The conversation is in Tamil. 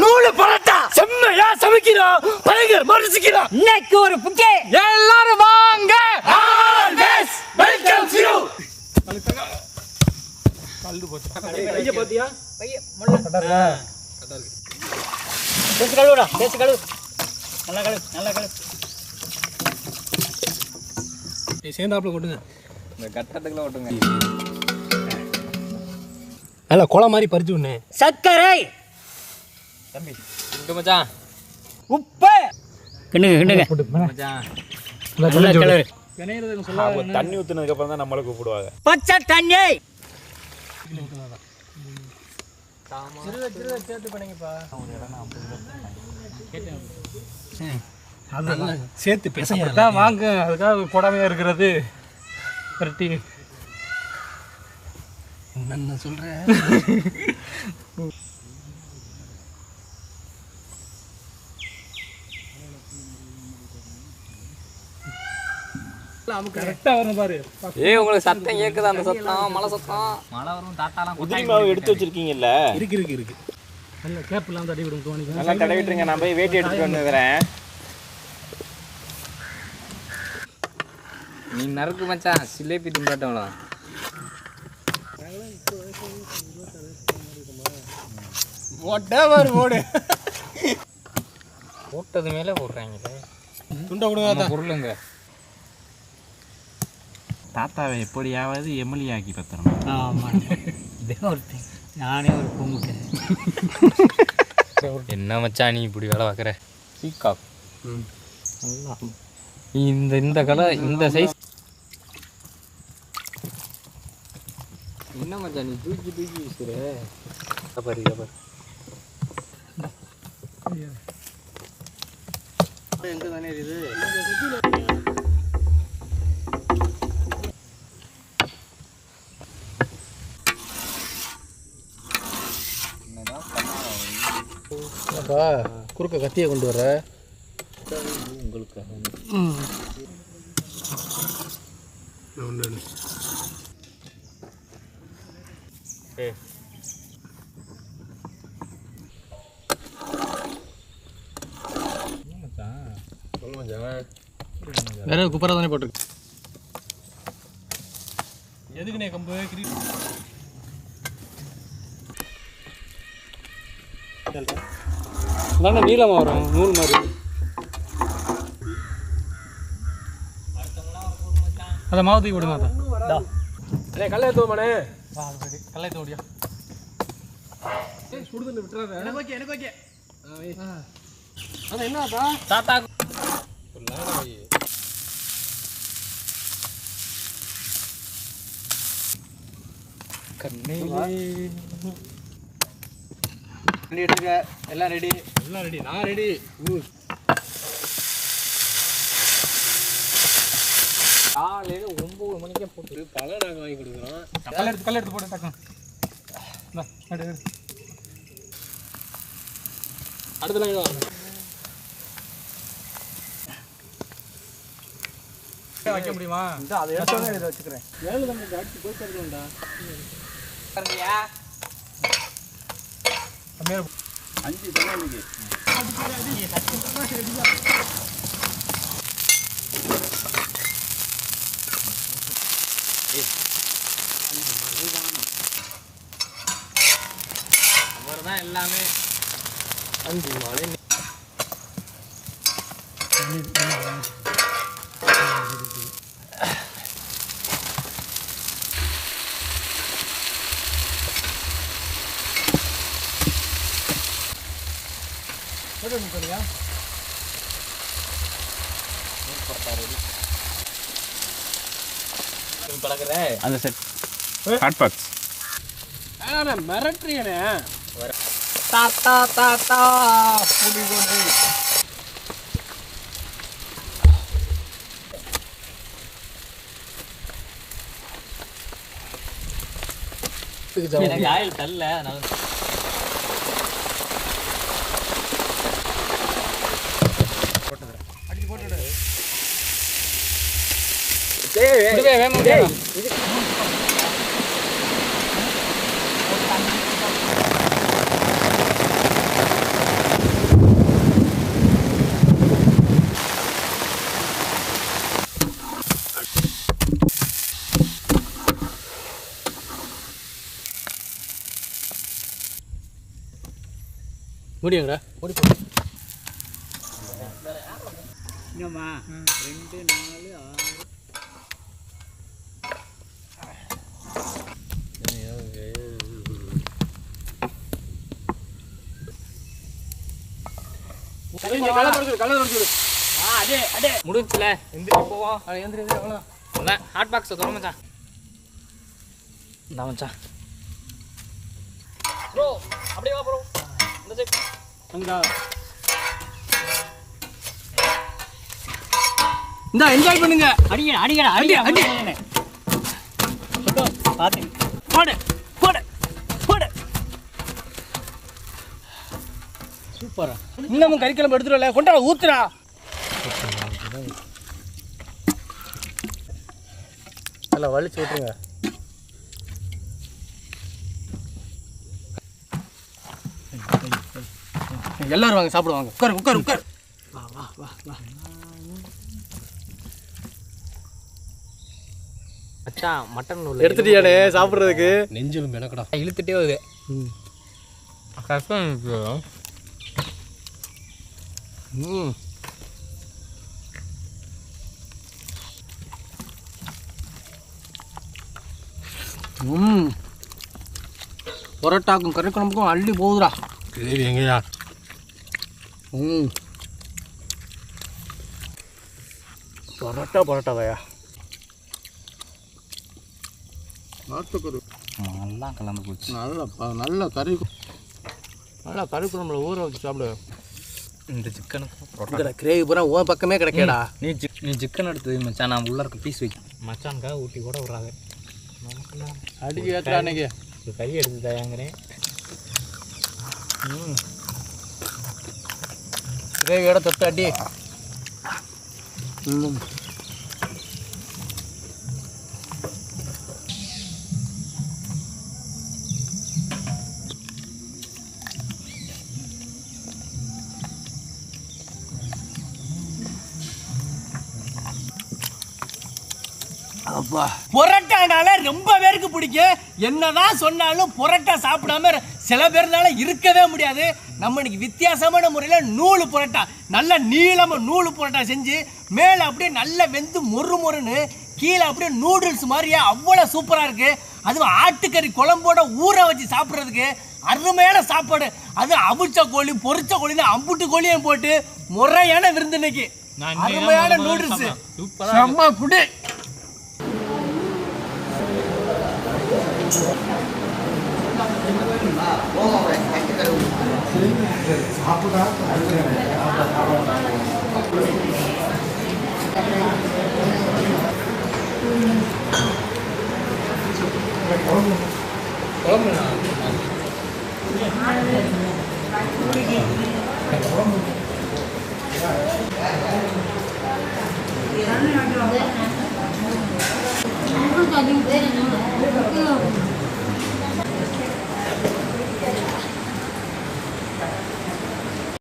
நூலு பரோட்டா செம்மையா சமைக்கிறோம். பயங்கர மரிசிக்கிறோம். இன்னைக்கு ஒரு புக்கே எல்லாரும் வாங்க. Always welcome you. கல்லு போச்சு. கைய பாத்தியா? கைய முள்ள கட்டறா. கட்டறா. தேசி கழுவுடா. தேசி கழுவு. நல்லா கழுவு. நல்லா கழுவு. நீ சேந்தாப்ல கொட்டுங்க. இந்த கட்டத்துக்குள்ள ஓட்டுங்க. நல்லா கோலா மாதிரி பறிச்சு விடுனே. சக்கரை தம்பி இங்க மச்சான். உப்பு கிண்டுங்க மச்சான். நல்லா கலரு. கனையிரதுன்னு சொல்ல தண்ணி ஊத்துனதுக்கு அப்புறம் தான் நம்மள கூப்பிடுவாங்க. பச்சை தண்ணி சிறுத சேர்த்து பண்ணீங்கப்பா. ஒரு இடம் 50 கேட்டேன். அதெல்லாம் சேர்த்து பேச வாங்க. அதுக்காக போடாமையா இருக்கிறது கரெக்டி. என்ன சொல்றேன்? கரெக்டா வரும் பாரு. ஏய் உங்களுக்கு சத்தம் கேக்குதா? அந்த சத்தம் மலை சத்தம். மலை வரும். தாத்தாலாம் உதிரி மாவு எடுத்து வச்சிருக்கீங்கல்ல? இருக்கு. நல்ல கேப்லாம் தடவி விடுங்க தோணிங்க. நல்லா தடவி விட்டுருங்க. நான் போய் வேட்டி எடுத்துட்டு வந்துறேன். நீ நறுக்கு மச்சான். சிலேபி திண்டாட்டம்ல ஓடு போட்டது மேலே போடுறாங்க. துண்டை கொடுங்க பொருளுங்க. தாத்தாவை எப்படியாவது எம்எல்ஏ ஆக்கி பத்திரணும். ஆமாம் இதே ஒருத்தி நானே ஒரு பொங்குட்டேன். என்ன மச்சா நீ இப்படி வேலை பார்க்குற? பீகாக் இந்த கலர் இந்த சைஸ் என்ன மச்சா நீ தூக்கி வீசுற? பாரு எங்க தானே இது குறுக்க கத்தியை கொண்டு வர உங்களுக்கு வேற குப்பரா தானே போட்டுருக்கு. எதுக்குண்ணே கம்பு தானே நீளமாக வரும் நூல் மாதிரி. அதை மாவத்துக்கு விடுங்க. அதான் கல்லை தூமானே கல்லை தோடியா சுடுதல் விட்டுறாத. எனக்கு ஓகே. அதான் என்னப்பா தாத்தா எடுத்துக்க. எல்லாம் ரெடி. நான் ரெடி. காலையில் 9 மணிக்கே போட்டு பழம் நாங்கள் வாங்கி கொடுக்குறோம். கல் எடுத்து போட்டு டக்கம். அடுத்த வைக்க முடியுமா? அதை எடுத்து வச்சுக்கிறேன். ஏழு நம்ம அடிச்சு போய் தருவோம்டா. 5 தண்ணி தான் எல்லாமே 5 மணி முக்கடியா அந்த செட் ஹாட் பாக்ஸ் மிரட்டுறீங்கண்ணே. தாத்தா தாத்தா புடி கொண்டு எனக்கு ஆயில் தள்ள அடிச்சு போட்டு முடியுங்கடா ஓடி போ. என்னம்மா 2 4 முடிச்சுல எந்திரி போவோம். எந்திரி அவ்வளோ ஹாட் பாக்ஸை தர மச்சான். இந்த மச்சான் ப்ரோ அப்படியே வா ப்ரோ. இந்த சைட் அங்கடா. இந்த என்ஜாய் பண்ணுங்க. அடிங்க அடிங்கடா அடி அடி. பாத்து போடு போடு போடு. சூப்பரா. இன்னமும் கறிக்கிழம்பு எடுத்துடல கொண்டா ஊத்துறா. நல்லா வலிச்சு விட்டுருங்க. எல்லாரும் வாங்க சாப்பிடுவாங்க. உட்காரு உட்காரு உட்காரு. வா வா வா வா. மச்சான் மட்டன் எடுத்துட்டியானே சாப்பிட்றதுக்கு? நெஞ்சிலும் எனக்குடா இழுத்துட்டே வருது. கஷ்டம். பரோட்டாக்கும் கறி குழம்புக்கும் அள்ளி போகுதுடா. கிரேவி எங்கேயா? பரோட்டாவையா நாட்டுக்கறி நல்லா கலந்து போச்சு. நல்ல கறி, நல்லா கறி குழம்புல ஊற வச்சு சாப்பிடு. இந்த சிக்கனுக்கு கிரேவி பூரா உன் பக்கமே கிடைக்கடா. நீ சிக்கன் எடுத்து மச்சான். நான் உள்ள இருக்க பீஸ் வைக்க மச்சானுக்காக ஊட்டி கூட விட்றாங்க. அடிக்க ஏற்றா அன்னைக்கு கறி எடுத்து தயாங்கிறேன். கிரேவியோட தொட்டு அடி. பொரோட்டானால ரொம்ப பேருக்கு பிடிக்கும். என்னதான் சொன்னாலும் பொரோட்டா சாப்பிடாம சில பேர்னால இருக்கவே முடியாது. நம்ம இன்னைக்கு வித்தியாசமான முறையில் நூல் பொரோட்டா, நல்ல நீளமாக நூல் பொரோட்டா செஞ்சு மேலே அப்படியே நல்லா வெந்து மொறு மொறுன்னு கீழே அப்படியே நூடுல்ஸ் மாதிரியே அவ்வளோ சூப்பராக இருக்குது. அதுவும் ஆட்டுக்கறி குழம்போட ஊற வச்சு சாப்பிட்றதுக்கு அருமையான சாப்பாடு. அது அவிச்ச கோழி பொரிச்ச கோழின்னு அம்புட்டு கோழியும் போட்டு முறையான விருந்து இன்னைக்கு. அருமையான நூடுல்ஸ் செம்ம புடி. Không có cho những cái này nữa.